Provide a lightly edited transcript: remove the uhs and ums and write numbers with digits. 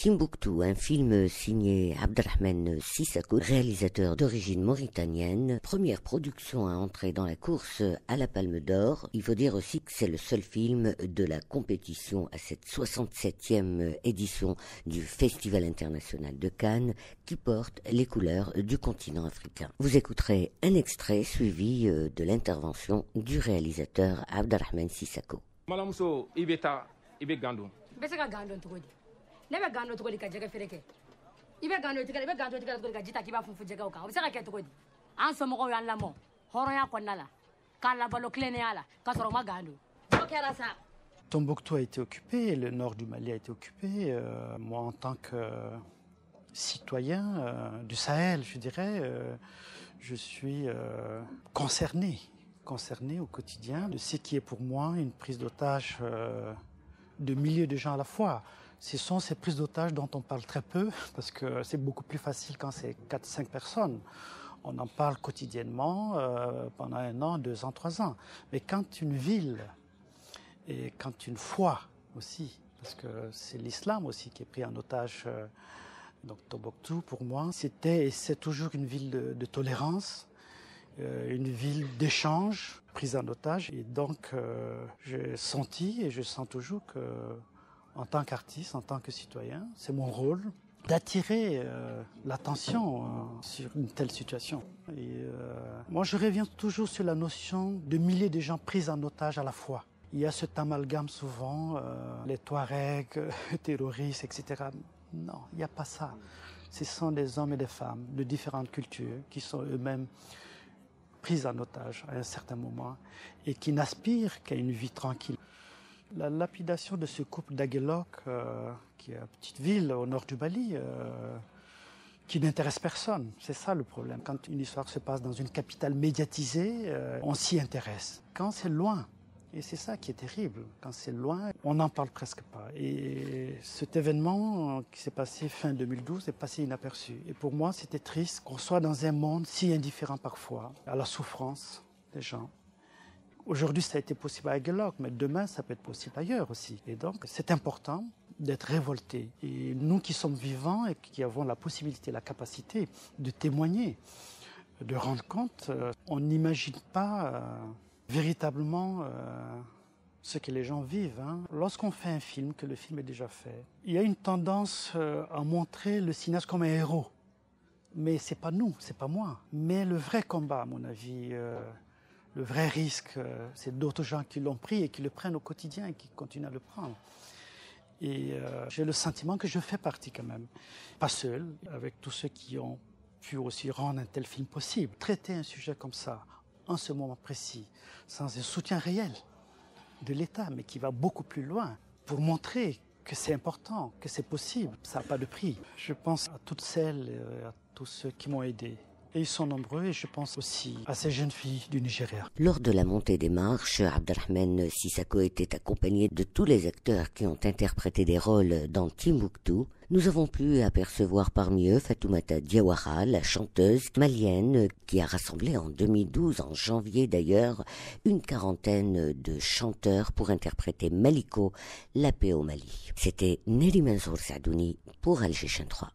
Timbuktu, un film signé Abderrahmane Sissako, réalisateur d'origine mauritanienne, première production à entrer dans la course à la Palme d'Or. Il faut dire aussi que c'est le seul film de la compétition à cette 67e édition du Festival international de Cannes qui porte les couleurs du continent africain. Vous écouterez un extrait suivi de l'intervention du réalisateur Abderrahmane Sissako. Malamuso ibeta ibe gando. Besaka gando tugodi. Nebe gando tugodi ka jega fereke. Ibe gando tugodi ka jita kiba fufu jega o kan. Obisaka ke tugodi. An somogo yan lamo. Horoya konnala. Kala balo klene ala. Ka soro ma gando. Okera sa. Tombouctou a été occupé, le nord du Mali a été occupé. Moi, en tant que citoyen du Sahel, je dirais, je suis concerné au quotidien de ce qui est pour moi une prise d'otage de milliers de gens à la fois. Ce sont ces prises d'otages dont on parle très peu, parce que c'est beaucoup plus facile quand c'est 4-5 personnes. On en parle quotidiennement pendant 1 an, 2 ans, 3 ans. Mais quand une ville et quand une foi aussi, parce que c'est l'islam aussi qui est pris en otage, donc Tombouctou pour moi c'était et c'est toujours une ville de tolérance, une ville d'échange, prise en otage. Et donc j'ai senti et je sens toujours que, en tant qu'artiste, en tant que citoyen, c'est mon rôle d'attirer l'attention sur une telle situation. Et moi je reviens toujours sur la notion de milliers de gens pris en otage à la fois. Il y a cet amalgame souvent, les Touaregs, terroristes, etc. Non, il n'y a pas ça. Ce sont des hommes et des femmes de différentes cultures qui sont eux-mêmes pris en otage à un certain moment et qui n'aspirent qu'à une vie tranquille. La lapidation de ce couple d'Aguelok, qui est une petite ville au nord du Mali, qui n'intéresse personne, c'est ça le problème. Quand une histoire se passe dans une capitale médiatisée, on s'y intéresse. Quand c'est loin, et c'est ça qui est terrible, quand c'est loin, on n'en parle presque pas. Et cet événement qui s'est passé fin 2012 est passé inaperçu. Et pour moi, c'était triste qu'on soit dans un monde si indifférent parfois à la souffrance des gens. Aujourd'hui, ça a été possible à Aguelok, mais demain, ça peut être possible ailleurs aussi. Et donc, c'est important d'être révolté. Et nous qui sommes vivants et qui avons la possibilité, la capacité de témoigner, de rendre compte, on n'imagine pas véritablement ce que les gens vivent. Lorsqu'on fait un film, que le film est déjà fait, il y a une tendance à montrer le cinéaste comme un héros. Mais c'est pas nous, c'est pas moi. Mais le vrai combat, à mon avis, le vrai risque, c'est d'autres gens qui l'ont pris et qui le prennent au quotidien et qui continuent à le prendre. Et j'ai le sentiment que je fais partie quand même. Pas seul, avec tous ceux qui ont pu aussi rendre un tel film possible. Traiter un sujet comme ça, en ce moment précis, sans un soutien réel de l'État, mais qui va beaucoup plus loin, pour montrer que c'est important, que c'est possible, ça n'a pas de prix. Je pense à toutes celles et à tous ceux qui m'ont aidé. Et ils sont nombreux et je pense aussi à ces jeunes filles du Nigeria. Lors de la montée des marches, Abderrahmane Sissako était accompagné de tous les acteurs qui ont interprété des rôles dans Timbuktu. Nous avons pu apercevoir parmi eux Fatoumata Diawara, la chanteuse malienne qui a rassemblé en 2012, en janvier d'ailleurs, une quarantaine de chanteurs pour interpréter Maliko, la paix au Mali. C'était Nelly Mansour Sadouni pour Alger 3.